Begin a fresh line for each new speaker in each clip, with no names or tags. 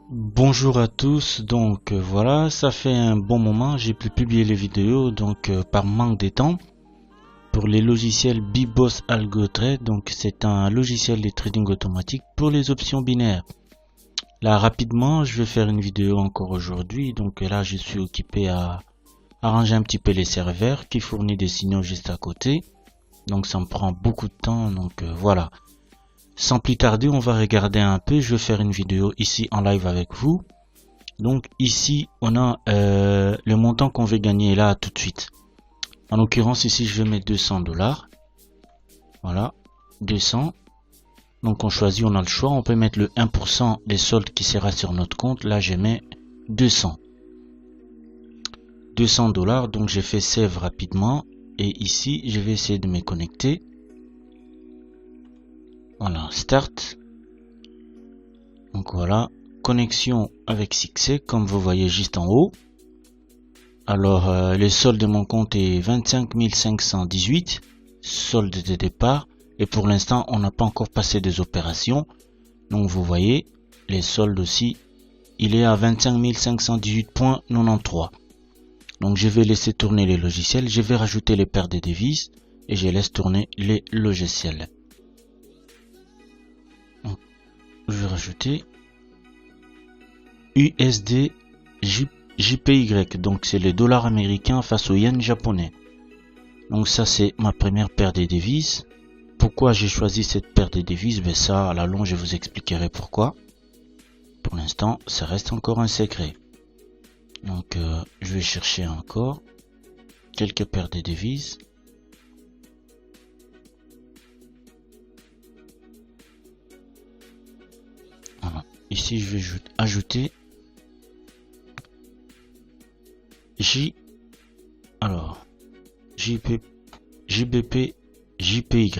Bonjour à tous, donc voilà, ça fait un bon moment, j'ai pu publier les vidéos par manque de temps pour les logiciels BBoss Algo Trade, donc c'est un logiciel de trading automatique pour les options binaires. Là rapidement, je vais faire une vidéo encore aujourd'hui, donc là je suis occupé à arranger un petit peu les serveurs qui fournissent des signaux juste à côté, donc ça me prend beaucoup de temps, voilà. Sans plus tarder, on va regarder un peu, je vais faire une vidéo ici en live avec vous. Donc ici, on a le montant qu'on veut gagner là tout de suite. En l'occurrence, ici, je vais mettre 200 $. Voilà, 200. Donc on choisit, on a le choix. On peut mettre le 1% des soldes qui sera sur notre compte. Là, je mets 200. 200 $. Donc j'ai fait save rapidement. Et ici, je vais essayer de me connecter. Voilà, start. Donc voilà, connexion avec succès, comme vous voyez juste en haut. Alors, le solde de mon compte est 25 518, solde de départ. Et pour l'instant, on n'a pas encore passé des opérations. Donc, vous voyez, les soldes aussi, il est à 25 518,93. Donc, je vais laisser tourner les logiciels. Je vais rajouter les paires de devises et je laisse tourner les logiciels. Donc, je vais rajouter USD JPY, donc c'est le dollar américain face au yen japonais. Donc ça c'est ma première paire de devises. Pourquoi j'ai choisi cette paire de devises? Ben ça à la longue je vous expliquerai pourquoi. Pour l'instant ça reste encore un secret. Donc je vais chercher encore quelques paires de devises. Voilà. Ici je vais ajouter JBP JPY.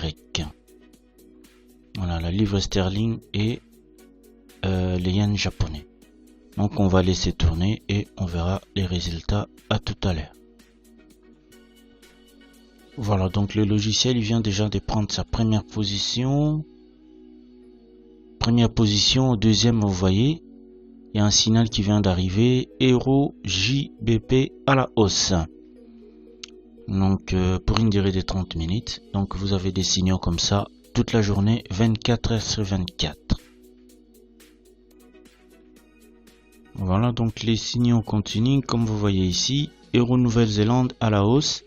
Voilà, la livre sterling et les yens japonais. Donc on va laisser tourner et on verra les résultats à tout à l'heure. Voilà, donc le logiciel il vient déjà de prendre sa première position. Première position, deuxième vous voyez, il y a un signal qui vient d'arriver, Euro JBP à la hausse. Donc pour une durée de 30 minutes. Donc vous avez des signaux comme ça toute la journée, 24 heures sur 24. Voilà, donc les signaux continuent comme vous voyez ici. Euro Nouvelle-Zélande à la hausse.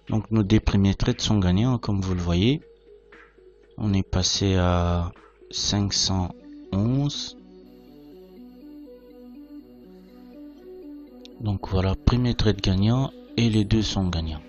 Donc nos deux premiers trades sont gagnants comme vous le voyez. On est passé à 511. Donc voilà, premier trade gagnant et les deux sont gagnants.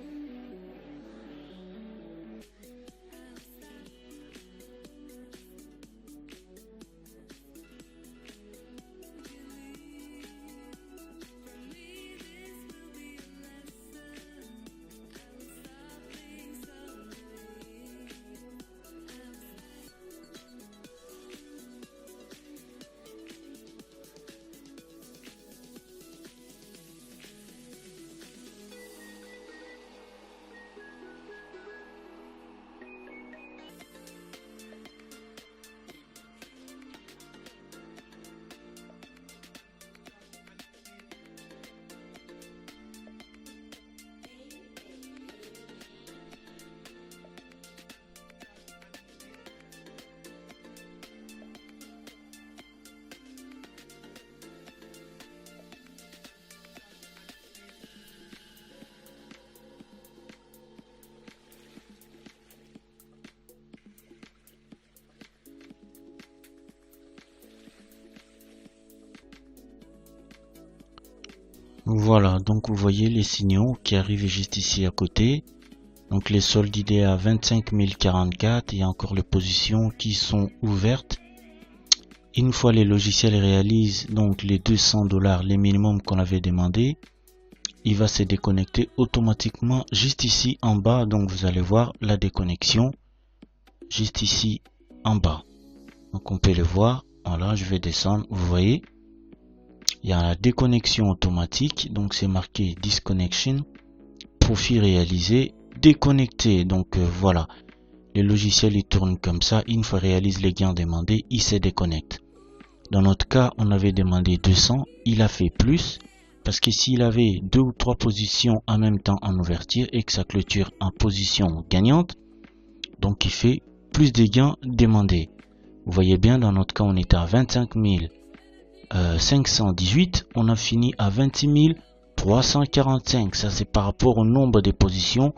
Voilà, donc vous voyez les signaux qui arrivent juste ici à côté. Donc les soldes il est à 25 044, il y a encore les positions qui sont ouvertes. Une fois les logiciels réalisent donc les 200 $, les minimums qu'on avait demandé, il va se déconnecter automatiquement juste ici en bas. Donc vous allez voir la déconnexion juste ici en bas. Donc on peut le voir. Voilà, je vais descendre, vous voyez. Il y a la déconnexion automatique, donc c'est marqué disconnection, profit réalisé, déconnecté. Donc voilà, le logiciel il tourne comme ça, une fois réalise les gains demandés, il se déconnecte. Dans notre cas, on avait demandé 200, il a fait plus, parce que s'il avait 2 ou 3 positions en même temps en ouverture et que sa clôture en position gagnante, donc il fait plus des gains demandés. Vous voyez bien, dans notre cas, on était à 25 518, on a fini à 26 345. Ça, c'est par rapport au nombre de positions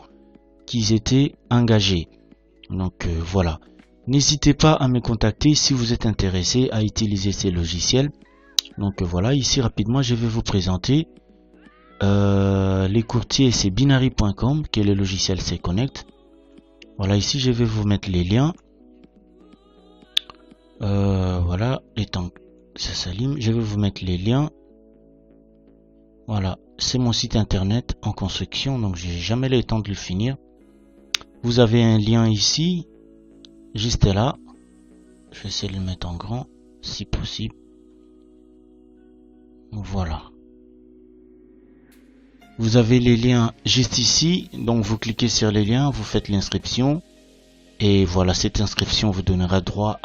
qui étaient engagées. Donc voilà. N'hésitez pas à me contacter si vous êtes intéressé à utiliser ces logiciels. Donc voilà, ici rapidement je vais vous présenter les courtiers. C'est binary.com qui est le logiciel C-Connect. Voilà, ici je vais vous mettre les liens. Voilà, les temps ça s'allume, je vais vous mettre les liens. Voilà, c'est mon site internet en construction, donc j'ai jamais le temps de le finir. Vous avez un lien ici, juste là. Je vais essayer de le mettre en grand, si possible. Voilà. Vous avez les liens juste ici, donc vous cliquez sur les liens, vous faites l'inscription. Et voilà, cette inscription vous donnera droit